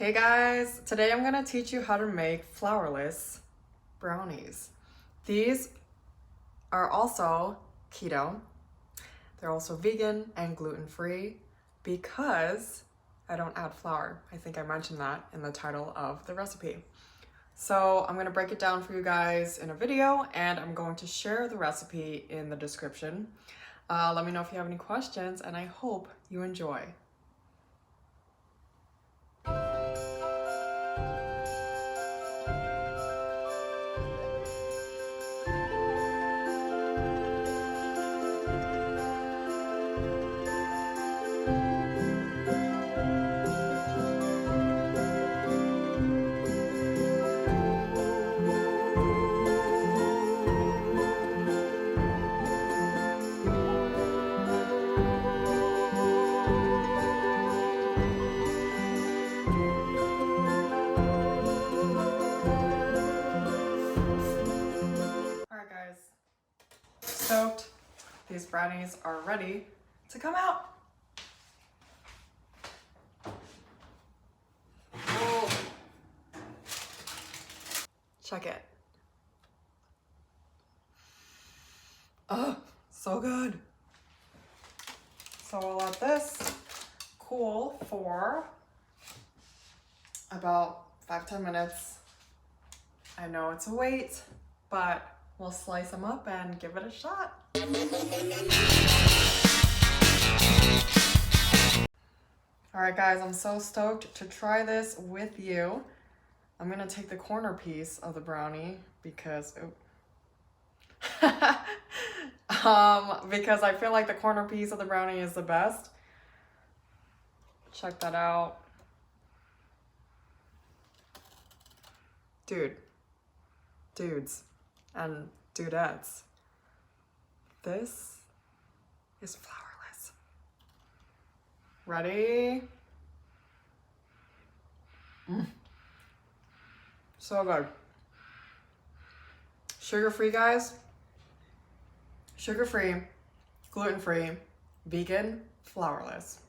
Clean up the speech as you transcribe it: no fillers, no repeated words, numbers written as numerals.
Hey guys, today I'm gonna teach you how to make flourless brownies. These are also keto. They're also vegan and gluten-free because I don't add flour. I think I mentioned that in the title of the recipe. So I'm gonna break it down for you guys in a video, and I'm going to share the recipe in the description. Let me know if you have any questions, and I hope you enjoy. Stoked. These brownies are ready to come out. Whoa. Check it. Oh, so good. So we'll let this cool for about 5-10 minutes. I know it's a wait, but we'll slice them up and give it a shot. All right, guys, I'm so stoked to try this with you. I'm gonna take the corner piece of the brownie because, because I feel like the corner piece of the brownie is the best. Check that out. Dudes and dudettes, this is flourless. Ready? So good. Sugar-free, guys. Sugar-free, gluten-free, vegan, flourless.